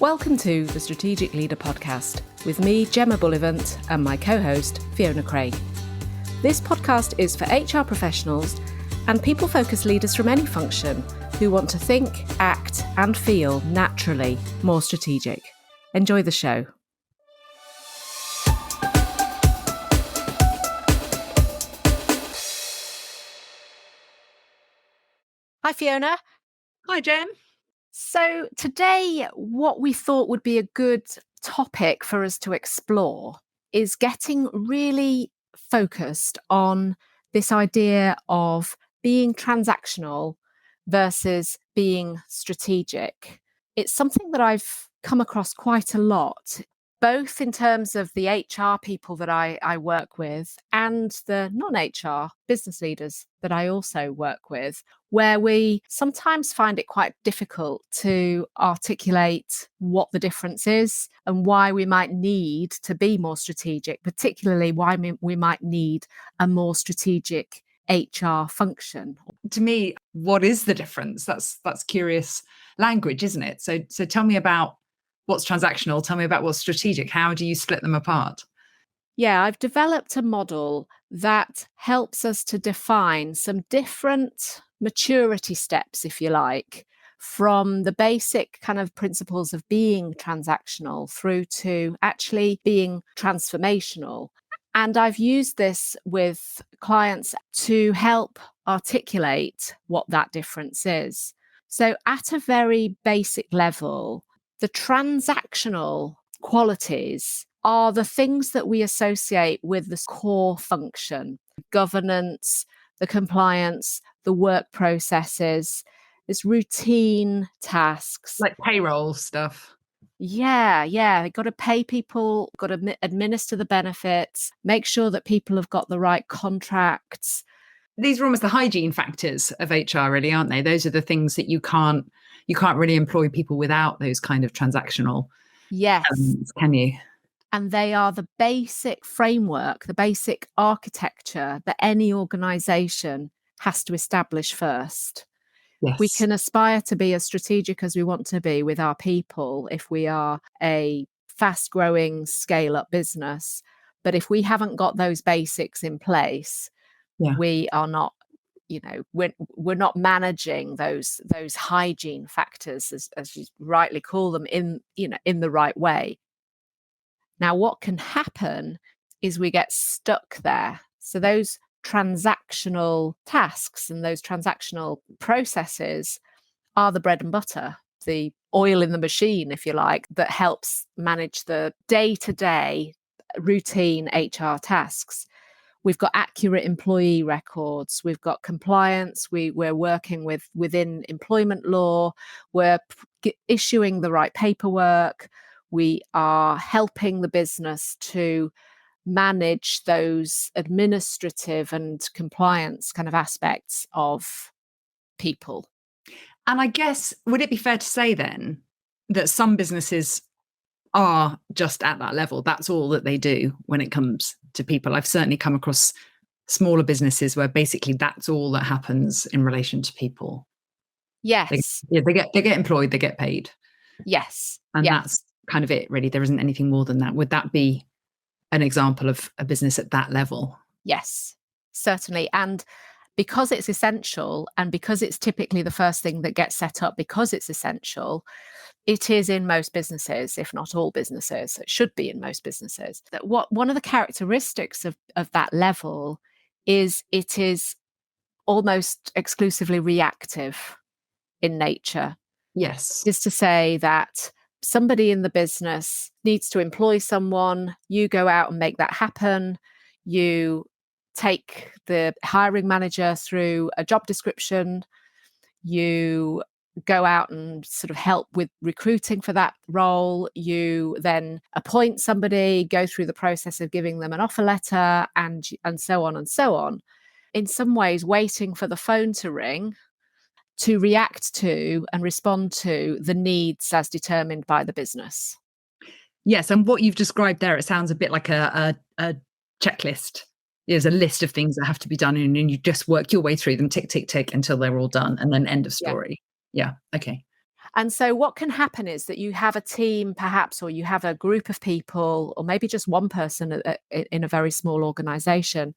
Welcome to the Strategic Leader Podcast with me, Gemma Bullivant, and my co-host, Fiona Craig. This podcast is for HR professionals and people-focused leaders from any function who want to think, act, and feel naturally more strategic. Enjoy the show. Hi, Fiona. Hi, Jem. So today, what we thought would be a good topic for us to explore is getting really focused on this idea of being transactional versus being strategic. It's something that I've come across quite a lot, both in terms of the HR people that I work with and the non-HR business leaders that I also work with, where we sometimes find it quite difficult to articulate what the difference is and why we might need to be more strategic, particularly why we might need a more strategic HR function. To me, what is the difference? That's curious language, isn't it? So tell me about what's transactional. Tell me about what's strategic. How do you split them apart? Yeah, I've developed a model that helps us to define some different maturity steps, if you like, from the basic kind of principles of being transactional through to actually being transformational. And I've used this with clients to help articulate what that difference is. So at a very basic level, the transactional qualities are the things that we associate with the core function: governance, the compliance, the work processes, this routine tasks. Like payroll stuff. Yeah. Got to pay people, got to administer the benefits, make sure that people have got the right contracts. These are almost the hygiene factors of HR, really, aren't they? Those are the things that you can't really employ people without those kind of transactional elements, can you? And they are the basic framework, the basic architecture that any organization has to establish first. Yes. We can aspire to be as strategic as we want to be with our people if we are a fast-growing, scale-up business. But if we haven't got those basics in place, we are not, we're not managing those hygiene factors, as you rightly call them, in the right way. Now, what can happen is we get stuck there. So those transactional tasks and those transactional processes are the bread and butter, the oil in the machine, if you like, that helps manage the day-to-day routine HR tasks. We've got accurate employee records. We've got compliance. We're working within employment law. We're issuing the right paperwork. We are helping the business to manage those administrative and compliance kind of aspects of people. And I guess, would it be fair to say then that some businesses are just at that level? That's all that they do when it comes to people. I've certainly come across smaller businesses where basically that's all that happens in relation to people. Yes. They get employed, they get paid. Yes. And that's kind of it, really. There isn't anything more than that. Would that be an example of a business at that level? Yes, certainly. And because it's essential, and because it's typically the first thing that gets set up because it's essential, it is in most businesses, if not all businesses. It should be in most businesses. One of the characteristics of that level is it is almost exclusively reactive in nature. Yes. Is to say that somebody in the business needs to employ someone, you go out and make that happen, you take the hiring manager through a job description, you go out and sort of help with recruiting for that role, you then appoint somebody, go through the process of giving them an offer letter, and so on and so on. In some ways, waiting for the phone to ring to react to and respond to the needs as determined by the business. Yes, and what you've described there, it sounds a bit like a checklist. There's a list of things that have to be done, and you just work your way through them, tick, tick, tick, until they're all done, and then end of story. Yeah. Okay. And so what can happen is that you have a team perhaps, or you have a group of people, or maybe just one person in a very small organization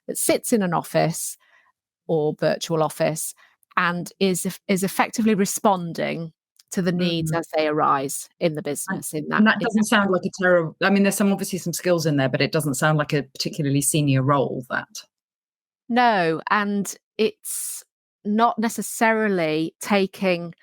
that sits in an office or virtual office and is effectively responding to the needs as they arise in the business. And that doesn't sound like a terrible, I mean, there's obviously some skills in there, but it doesn't sound like a particularly senior role, that. No, and it's not necessarily taking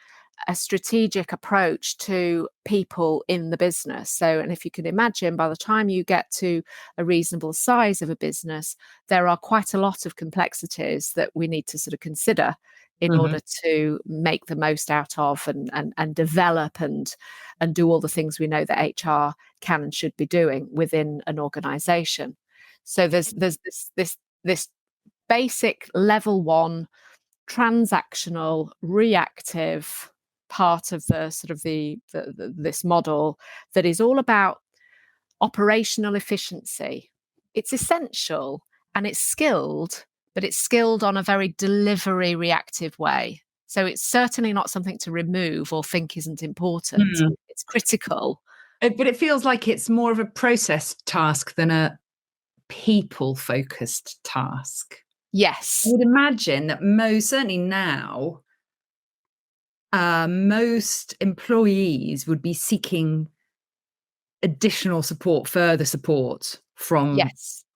a strategic approach to people in the business. So, and if you can imagine, by the time you get to a reasonable size of a business, there are quite a lot of complexities that we need to sort of consider in order to make the most out of and develop and do all the things we know that HR can and should be doing within an organization. So there's this basic level 1 transactional reactive part of the sort of this model that is all about operational efficiency. It's essential and it's skilled, but it's skilled on a very delivery reactive way. So it's certainly not something to remove or think isn't important. It's critical. But it feels like it's more of a process task than a people-focused task. Yes. I would imagine that certainly now, most employees would be seeking additional support, further support from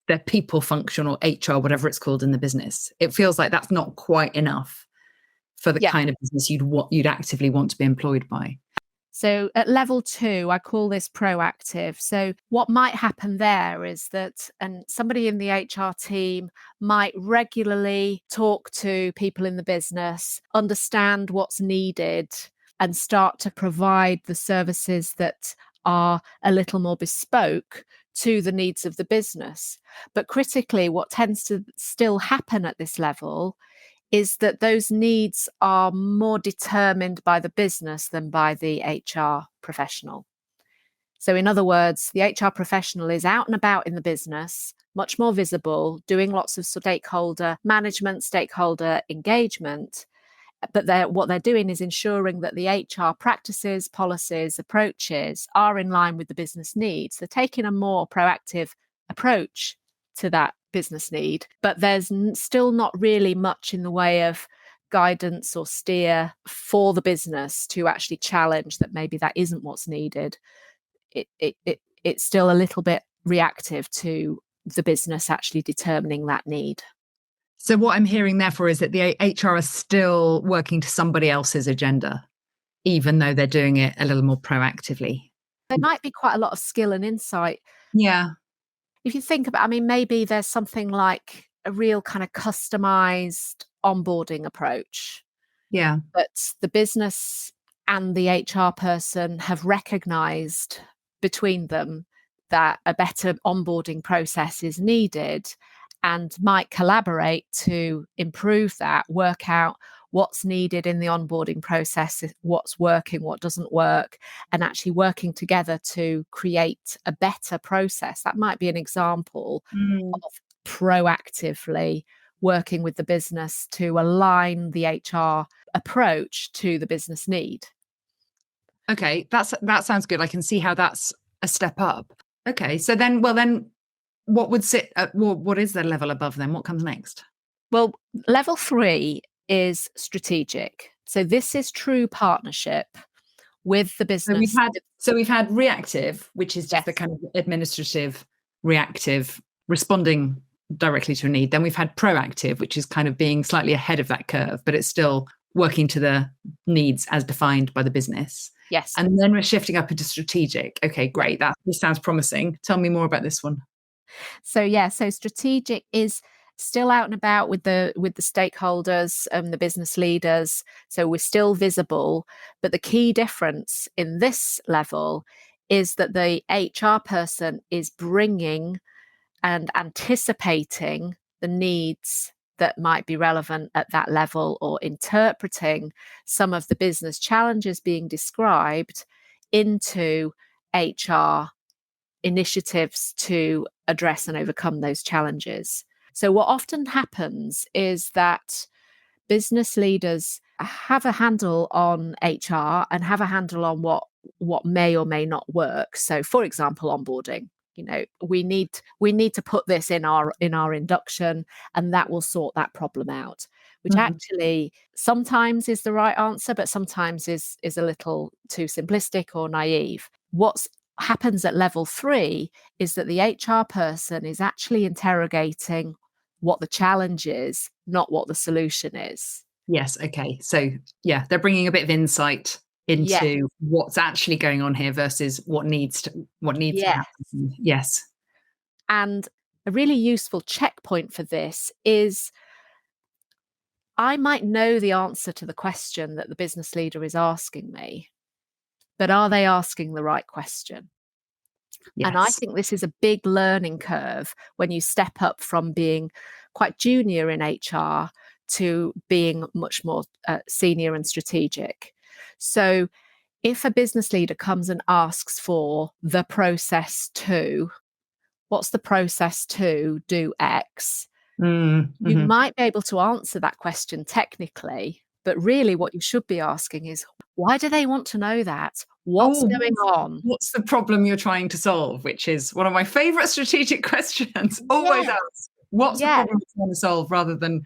their people function or HR, whatever it's called in the business. It feels like that's not quite enough for the kind of business you'd actively want to be employed by. So at level 2, I call this proactive. So what might happen there is that somebody in the HR team might regularly talk to people in the business, understand what's needed, and start to provide the services that are a little more bespoke to the needs of the business. But critically, what tends to still happen at this level is that those needs are more determined by the business than by the HR professional. So in other words, the HR professional is out and about in the business, much more visible, doing lots of stakeholder management, stakeholder engagement. But what they're doing is ensuring that the HR practices, policies, approaches are in line with the business needs. They're taking a more proactive approach to that business need, but there's still not really much in the way of guidance or steer for the business to actually challenge that maybe that isn't what's needed. It's still a little bit reactive to the business actually determining that need. So what I'm hearing therefore is that the HR are still working to somebody else's agenda, even though they're doing it a little more proactively. There might be quite a lot of skill and insight. Yeah. If you think about, maybe there's something like a real kind of customized onboarding approach. Yeah. But the business and the HR person have recognized between them that a better onboarding process is needed and might collaborate to improve that, work out what's needed in the onboarding process, what's working, what doesn't work, and actually working together to create a better process. That might be an example of proactively working with the business to align the HR approach to the business need. Okay, that sounds good. I can see how that's a step up. Okay, so then, what would sit at what is the level above then? What comes next? Well, level 3 is strategic. So this is true partnership with the business. So we've had reactive, which is just the kind of administrative, reactive, responding directly to a need. Then we've had proactive, which is kind of being slightly ahead of that curve, but it's still working to the needs as defined by the business. Yes. And then we're shifting up into strategic. Okay, great. This sounds promising. Tell me more about this one. So strategic is still out and about with the stakeholders and the business leaders. So we're still visible, but the key difference in this level is that the HR person is bringing and anticipating the needs that might be relevant at that level, or interpreting some of the business challenges being described into HR initiatives to address and overcome those challenges. So what often happens is that business leaders have a handle on HR and have a handle on what may or may not work. So, for example, onboarding. We need to put this in our induction, and that will sort that problem out, which actually sometimes is the right answer, but sometimes is a little too simplistic or naive. What happens at level 3 is that the HR person is actually interrogating what the challenge is, not what the solution is. Yes. Okay. So yeah, they're bringing a bit of insight into what's actually going on here versus what needs to happen. Yes. And a really useful checkpoint for this is, I might know the answer to the question that the business leader is asking me, but are they asking the right question? Yes. And I think this is a big learning curve when you step up from being quite junior in HR to being much more senior and strategic. So if a business leader comes and asks for the process to, what's the process to do X? You might be able to answer that question technically, but really what you should be asking is, why do they want to know that? What's going on? What's the problem you're trying to solve? Which is one of my favorite strategic questions. Always ask, what's the problem you're trying to solve, rather than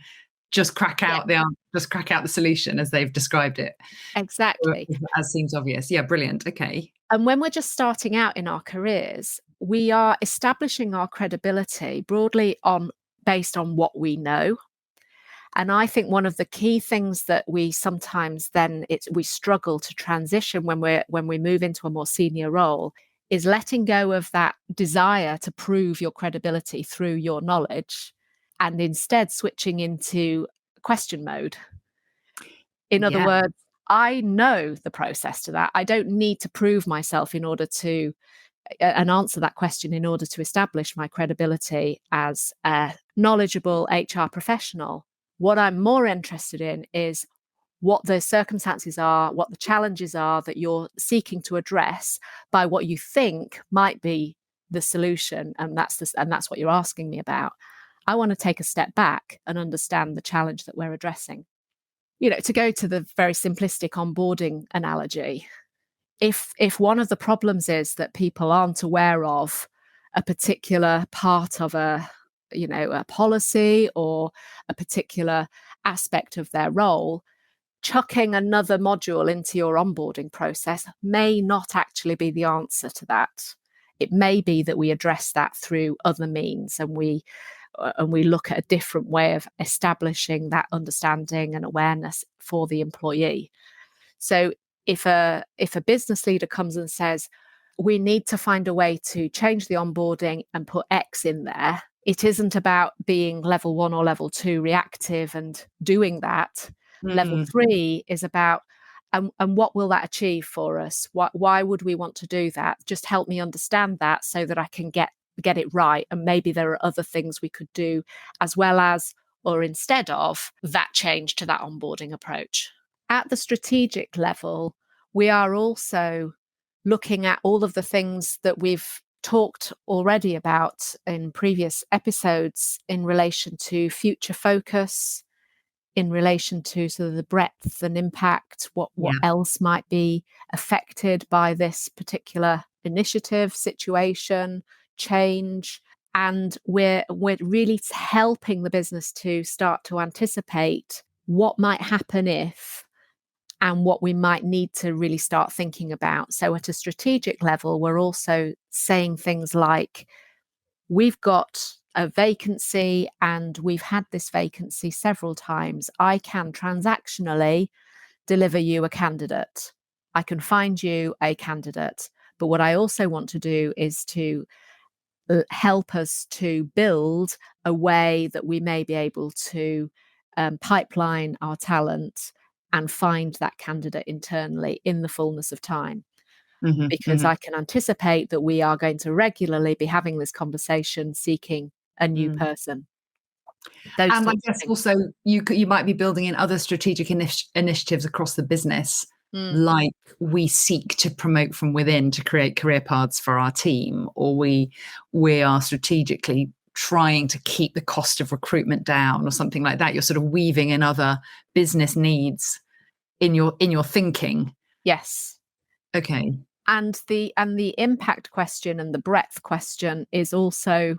just crack out the solution as they've described it. Exactly. As seems obvious. Yeah, brilliant. Okay. And when we're just starting out in our careers, we are establishing our credibility broadly based on what we know. And I think one of the key things that we sometimes we struggle to transition when we move into a more senior role is letting go of that desire to prove your credibility through your knowledge, and instead switching into question mode. In other words, I know the process to that. I don't need to prove myself in order to and answer that question in order to establish my credibility as a knowledgeable HR professional. What I'm more interested in is what the circumstances are, what the challenges are that you're seeking to address by what you think might be the solution, and that's what you're asking me about. I want to take a step back and understand the challenge that we're addressing. To go to the very simplistic onboarding analogy, if one of the problems is that people aren't aware of a particular part of a policy or a particular aspect of their role, chucking another module into your onboarding process may not actually be the answer to that. It may be that we address that through other means, and we look at a different way of establishing that understanding and awareness for the employee. So if a business leader comes and says, we need to find a way to change the onboarding and put X in there, it isn't about being level 1 or level 2 reactive and doing that. Level 3 is about, and what will that achieve for us? Why would we want to do that? Just help me understand that so that I can get it right. And maybe there are other things we could do as well as, or instead of, that change to that onboarding approach. At the strategic level, we are also looking at all of the things that we've talked already about in previous episodes in relation to future focus, in relation to sort of the breadth and impact, what else might be affected by this particular initiative, situation, change. And we're really helping the business to start to anticipate what might happen if, and what we might need to really start thinking about. So at a strategic level, we're also saying things like, we've got a vacancy and we've had this vacancy several times. I can transactionally deliver you a candidate. I can find you a candidate. But what I also want to do is to help us to build a way that we may be able to pipeline our talent and find that candidate internally in the fullness of time. Because I can anticipate that we are going to regularly be having this conversation, seeking a new person. And I guess also you might be building in other strategic initiatives across the business, like we seek to promote from within to create career paths for our team, or we are strategically trying to keep the cost of recruitment down, or something like that. You're sort of weaving in other business needs in your thinking. Yes. Okay. And the impact question and the breadth question is also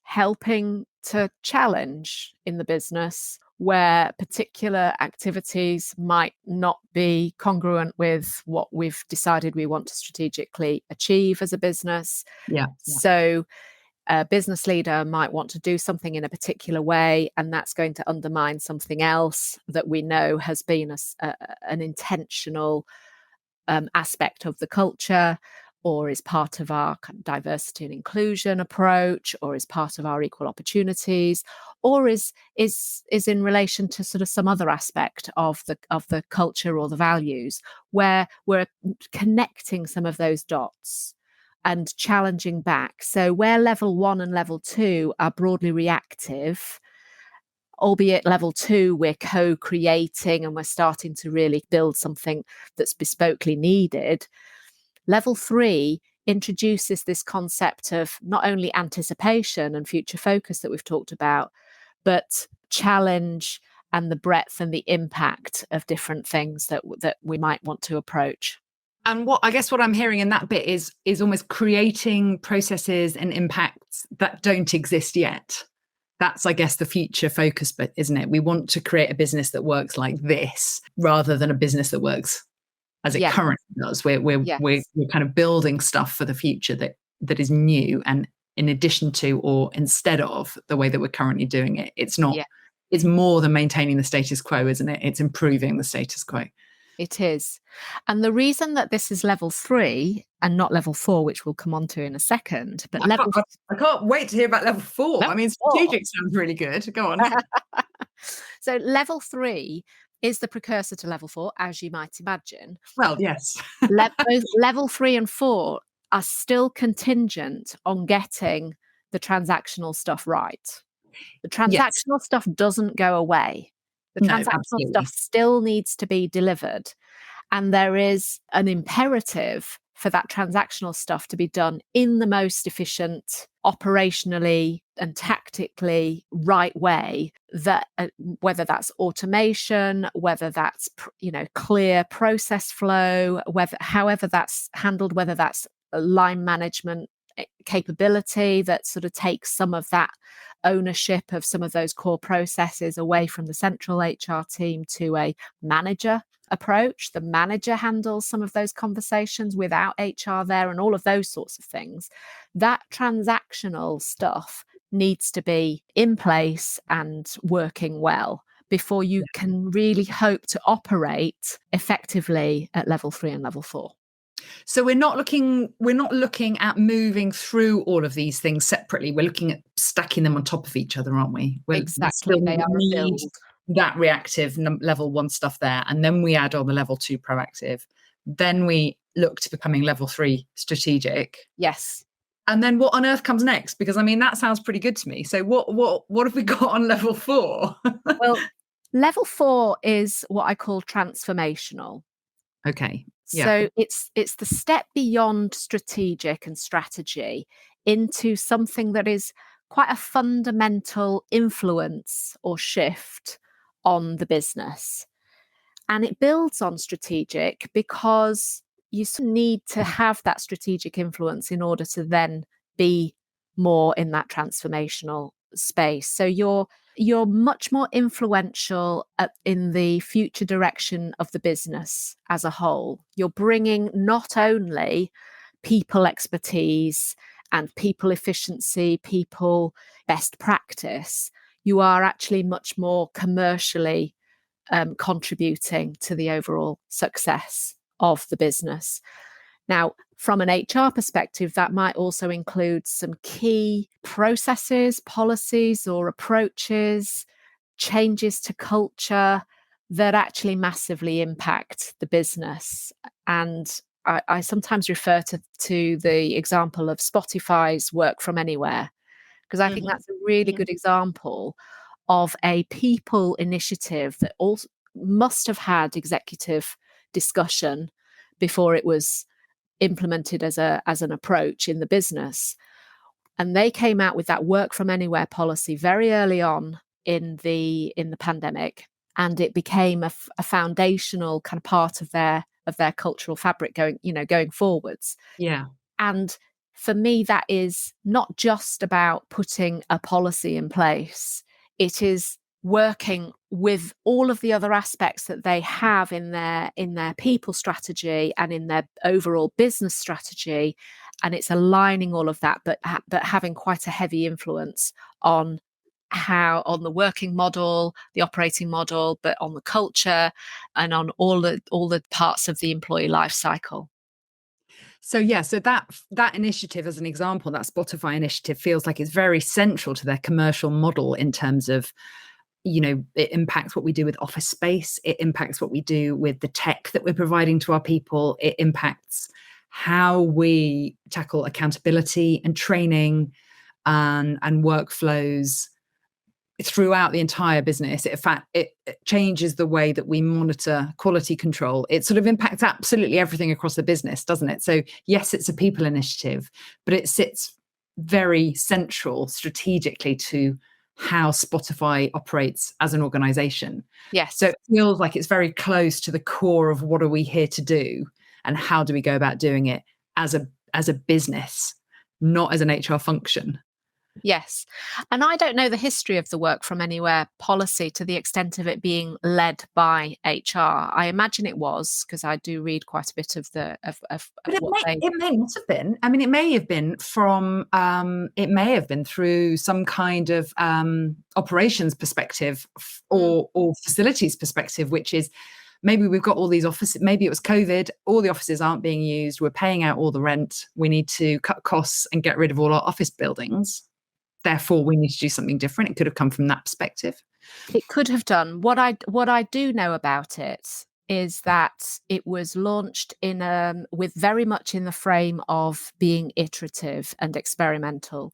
helping to challenge in the business where particular activities might not be congruent with what we've decided we want to strategically achieve as a business. Yeah. So a business leader might want to do something in a particular way, and that's going to undermine something else that we know has been an intentional aspect of the culture, or is part of our diversity and inclusion approach, or is part of our equal opportunities, or is in relation to sort of some other aspect of the culture or the values, where we're connecting some of those dots and challenging back. So where level 1 and level 2 are broadly reactive, albeit level 2 we're co-creating and we're starting to really build something that's bespokely needed, level 3 introduces this concept of not only anticipation and future focus that we've talked about, but challenge and the breadth and the impact of different things that we might want to approach. And what I'm hearing in that bit is almost creating processes and impacts that don't exist yet. That's, I guess, the future focus bit, isn't it? We want to create a business that works like this rather than a business that works as it currently does. We're kind of building stuff for the future that is new and in addition to or instead of the way that we're currently doing it. It's not. Yeah. It's more than maintaining the status quo, isn't it? It's improving the status quo. It is. And the reason that this is level 3 and not level 4, which we'll come on to in a second, but I can't wait to hear about level 4. Level I mean, strategic sounds really good. Go on. So level 3 is the precursor to level 4, as you might imagine. Well, yes. Level 3 and 4 are still contingent on getting the transactional stuff right. The transactional stuff doesn't go away. The transactional stuff still needs to be delivered. And there is an imperative for that transactional stuff to be done in the most efficient, operationally and tactically right way, that whether that's automation, whether that's clear process flow, however that's handled, whether that's line management capability that sort of takes some of that ownership of some of those core processes away from the central HR team to a manager approach. The manager handles some of those conversations without HR there and all of those sorts of things. That transactional stuff needs to be in place and working well before you can really hope to operate effectively at level 3 and level 4. So we're not looking at moving through all of these things separately. We're looking at stacking them on top of each other, aren't we? Exactly. They are a build. That reactive level 1 stuff there, and then we add on the level 2 proactive. Then we look to becoming level 3 strategic. Yes. And then what on earth comes next? Because I mean, that sounds pretty good to me. So what have we got on level 4? Well, level 4 is what I call transformational. Okay. Yeah. So it's the step beyond strategic and strategy into something that is quite a fundamental influence or shift on the business. And it builds on strategic because you need to have that strategic influence in order to then be more in that transformational space. So you're much more influential in the future direction of the business as a whole. You're bringing not only people expertise and people efficiency, people best practice, you are actually much more commercially contributing to the overall success of the business. Now, from an HR perspective, that might also include some key processes, policies, or approaches, changes to culture that actually massively impact the business. And I sometimes refer to the example of Spotify's work from anywhere, because I think that's a really good example of a people initiative that also must have had executive discussion before it was implemented as an approach in the business. And they came out with that work from anywhere policy very early on in the pandemic. and it became a foundational kind of part of their cultural fabric going forwards. Yeah. And for me, that is not just about putting a policy in place. It is working with all of the other aspects that they have in their people strategy and in their overall business strategy, and it's aligning all of that, but having quite a heavy influence on the working model, the operating model, but on the culture and on all the parts of the employee life cycle. So that initiative, as an example, that Spotify initiative, feels like it's very central to their commercial model in terms of, it impacts what we do with office space. It impacts what we do with the tech that we're providing to our people. It impacts how we tackle accountability and training and workflows throughout the entire business. In fact, it changes the way that we monitor quality control. It sort of impacts absolutely everything across the business, doesn't it? So yes, it's a people initiative, but it sits very central strategically to how Spotify operates as an organization. Yes. So it feels like it's very close to the core of what are we here to do and how do we go about doing it as a business, not as an HR function. Yes. And I don't know the history of the work from anywhere policy to the extent of it being led by HR. I imagine it was, because I do read quite a bit of the of But what it may not have been. I mean, it may have been from it may have been through some kind of operations perspective or facilities perspective, which is maybe we've got all these offices, maybe it was COVID, all the offices aren't being used, we're paying out all the rent, we need to cut costs and get rid of all our office buildings. Therefore, we need to do something different. It could have come from that perspective. It could have done. What I do know about it is that it was launched with very much in the frame of being iterative and experimental.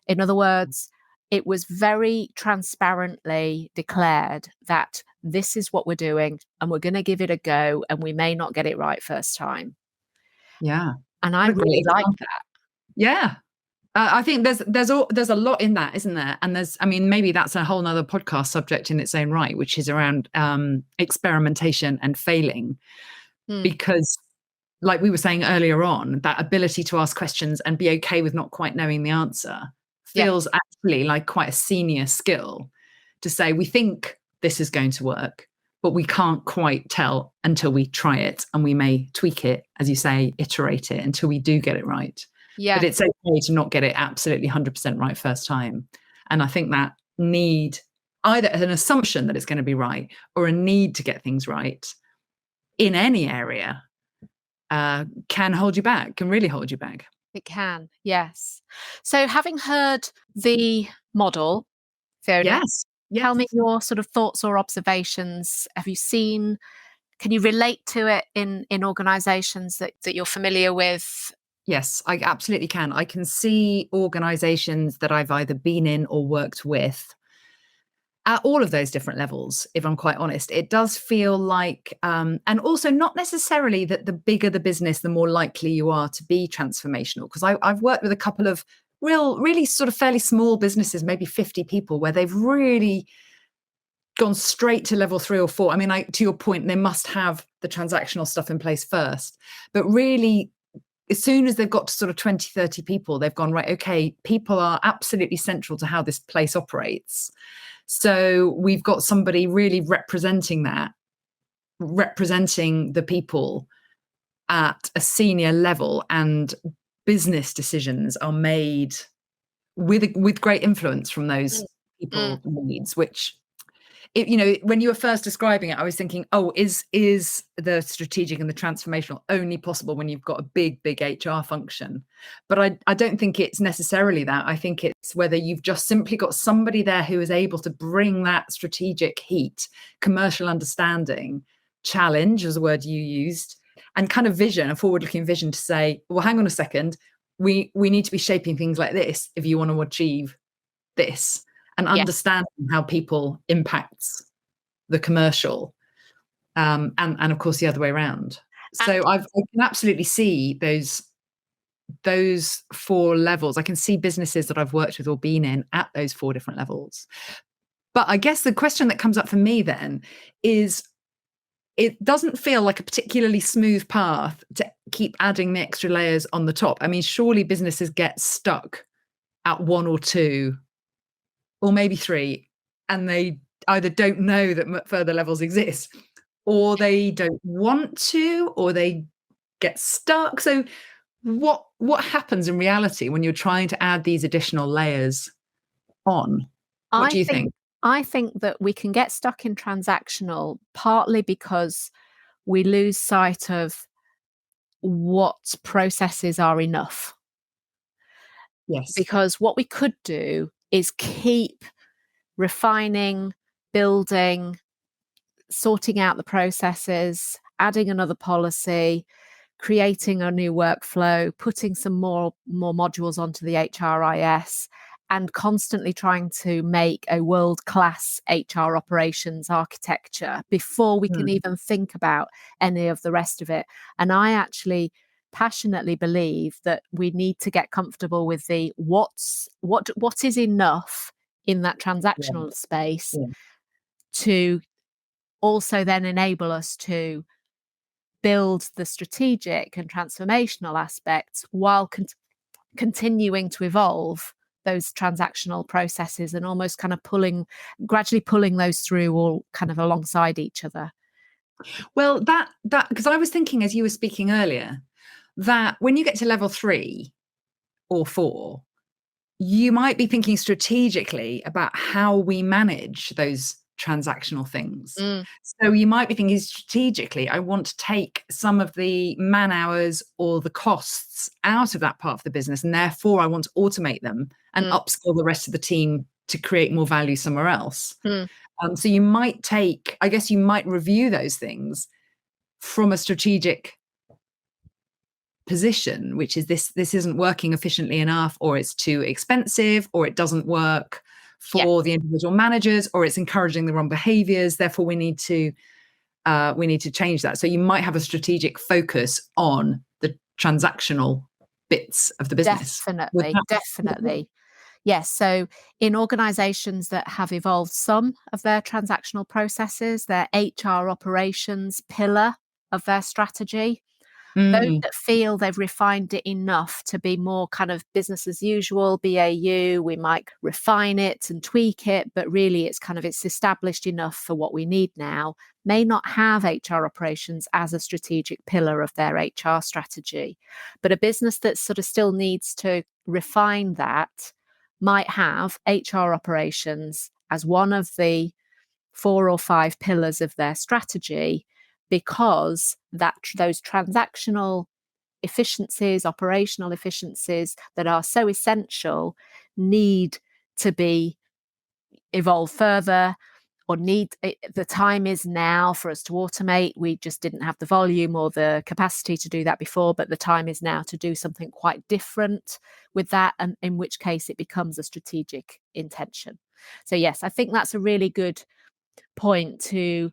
In other words, it was very transparently declared that this is what we're doing and we're going to give it a go, and we may not get it right first time. Yeah. And I really like that. Yeah. I think there's a lot in that, isn't there? And maybe that's a whole nother podcast subject in its own right, which is around experimentation and failing. Because like we were saying earlier on, that ability to ask questions and be okay with not quite knowing the answer feels actually like quite a senior skill, to say we think this is going to work, but we can't quite tell until we try it, and we may tweak it, as you say, iterate it until we do get it right. Yeah. But it's okay to not get it absolutely 100% right first time. And I think that need, either an assumption that it's going to be right or a need to get things right in any area, can hold you back, can really hold you back. It can, yes. So having heard the model, Fiona, yes. Tell me your sort of thoughts or observations. Can you relate to it in organizations that you're familiar with? Yes, I absolutely can. I can see organizations that I've either been in or worked with at all of those different levels, if I'm quite honest. It does feel like, and also not necessarily that the bigger the business, the more likely you are to be transformational. Because I've worked with a couple of really sort of fairly small businesses, maybe 50 people, where they've really gone straight to level 3 or 4. I mean, to your point, they must have the transactional stuff in place first. But really, as soon as they've got to sort of 20, 30 people, they've gone, right, okay, people are absolutely central to how this place operates. So we've got somebody really representing the people at a senior level, and business decisions are made with great influence from those people needs, which, when you were first describing it, I was thinking, is the strategic and the transformational only possible when you've got a big HR function? But I don't think it's necessarily that. I think it's whether you've just simply got somebody there who is able to bring that strategic heat, commercial understanding, challenge, as a word you used, and kind of vision, a forward-looking vision, to say, well, hang on a second, we need to be shaping things like this if you want to achieve this. And understanding how people impacts the commercial, and of course the other way around. So I can absolutely see those 4 levels. I can see businesses that I've worked with or been in at those 4 different levels. But I guess the question that comes up for me then is, it doesn't feel like a particularly smooth path to keep adding the extra layers on the top. I mean, surely businesses get stuck at one or two, or maybe three, and they either don't know that further levels exist, or they don't want to, or they get stuck. So what happens in reality when you're trying to add these additional layers on? What I do you think think? I think that we can get stuck in transactional partly because we lose sight of what processes are enough. Yes. Because what we could do is keep refining, building, sorting out the processes, adding another policy, creating a new workflow, putting some more modules onto the HRIS, and constantly trying to make a world-class HR operations architecture before we can Mm. even think about any of the rest of it. And I actually passionately believe that we need to get comfortable with the what is enough in that Yeah. transactional space Yeah. to also then enable us to build the strategic and transformational aspects while continuing to evolve those transactional processes and almost kind of gradually pulling those through all kind of alongside each other. Well, that because I was thinking as you were speaking earlier that when you get to level 3 or 4, you might be thinking strategically about how we manage those transactional things. Mm, So you might be thinking strategically, I want to take some of the man hours or the costs out of that part of the business, and therefore I want to automate them and mm, upskill the rest of the team to create more value somewhere else. mm. So you might I guess you might review those things from a strategic position, which is this isn't working efficiently enough, or it's too expensive, or it doesn't work Yeah, for the individual managers, or it's encouraging the wrong behaviors. Therefore, we need to change that. So you might have a strategic focus on the transactional bits of the business. definitely. Yes. So in organizations that have evolved some of their transactional processes, their HR operations pillar of their strategy, those Mm, that feel they've refined it enough to be more kind of business as usual, BAU, we might refine it and tweak it, but really it's established enough for what we need now, may not have HR operations as a strategic pillar of their HR strategy. But a business that sort of still needs to refine that might have HR operations as one of the 4 or 5 pillars of their strategy, because those transactional efficiencies, operational efficiencies that are so essential need to be evolved further, or the time is now for us to automate. We just didn't have the volume or the capacity to do that before, but the time is now to do something quite different with that, and in which case it becomes a strategic intention. So yes, I think that's a really good point to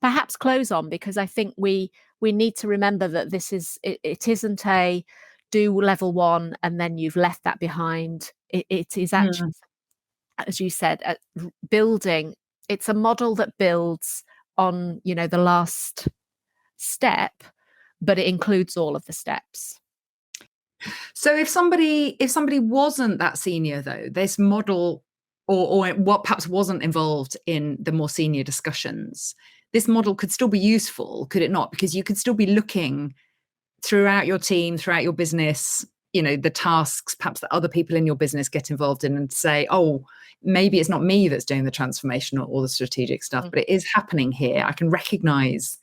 perhaps close on, because I think we need to remember that it isn't a do level 1 and then you've left that behind. It is actually, mm. as you said, building. It's a model that builds on the last step, but it includes all of the steps. So if somebody wasn't that senior, though, this model, or what perhaps wasn't involved in the more senior discussions, this model could still be useful, could it not? Because you could still be looking throughout your team, throughout your business, the tasks perhaps that other people in your business get involved in, and say, oh, maybe it's not me that's doing the transformational or the strategic stuff, but it is happening here. I can recognize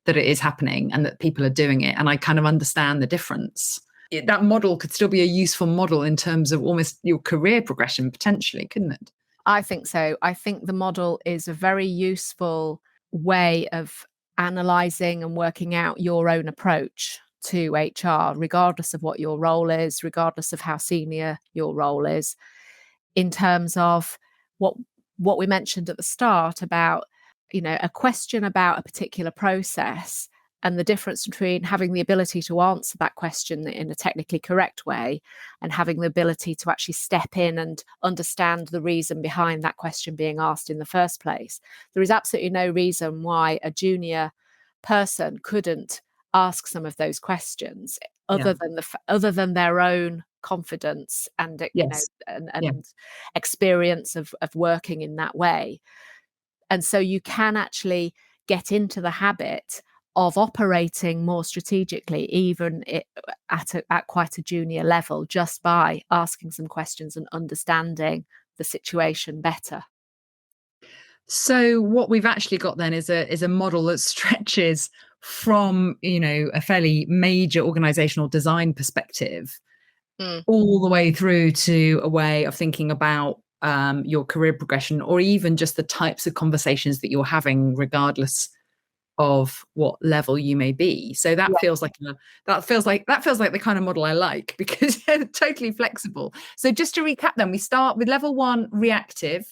that it is happening and that people are doing it, and I kind of understand the difference. That model could still be a useful model in terms of almost your career progression, potentially, couldn't it? I think so. I think the model is a very useful way of analysing and working out your own approach to HR, regardless of what your role is, regardless of how senior your role is, in terms of what we mentioned at the start about, a question about a particular process And the difference between having the ability to answer that question in a technically correct way and having the ability to actually step in and understand the reason behind that question being asked in the first place. There is absolutely no reason why a junior person couldn't ask some of those questions other than their own confidence and experience of working in that way. And so you can actually get into the habit of operating more strategically, even at quite a junior level, just by asking some questions and understanding the situation better. So what we've actually got then is a model that stretches from, a fairly major organizational design perspective all the way through to a way of thinking about your career progression, or even just the types of conversations that you're having, regardless of what level you may be. So that feels like the kind of model I like, because they're totally flexible. So just to recap then, we start with level 1, reactive,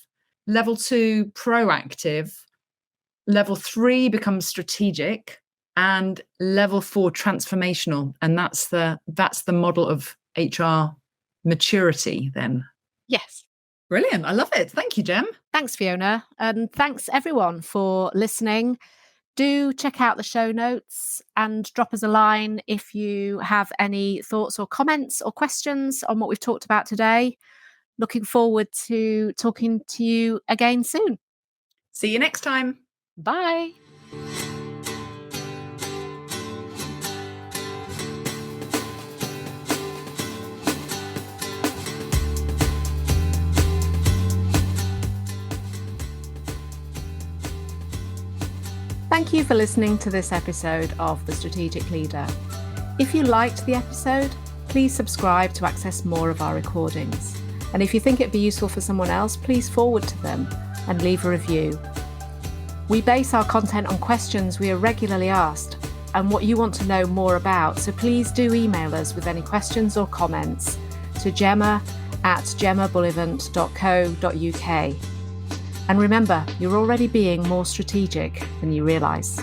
level 2, proactive, level 3 becomes strategic, and level 4, transformational. And that's the model of HR maturity then. Yes. Brilliant. I love it. Thank you, Gem. Thanks, Fiona. And thanks everyone for listening. Do check out the show notes and drop us a line if you have any thoughts or comments or questions on what we've talked about today. Looking forward to talking to you again soon. See you next time. Bye. Thank you for listening to this episode of The Strategic Leader. If you liked the episode, please subscribe to access more of our recordings. And if you think it'd be useful for someone else, please forward to them and leave a review. We base our content on questions we are regularly asked and what you want to know more about, so please do email us with any questions or comments to gemma@gemmabullivant.co.uk. And remember, you're already being more strategic than you realise.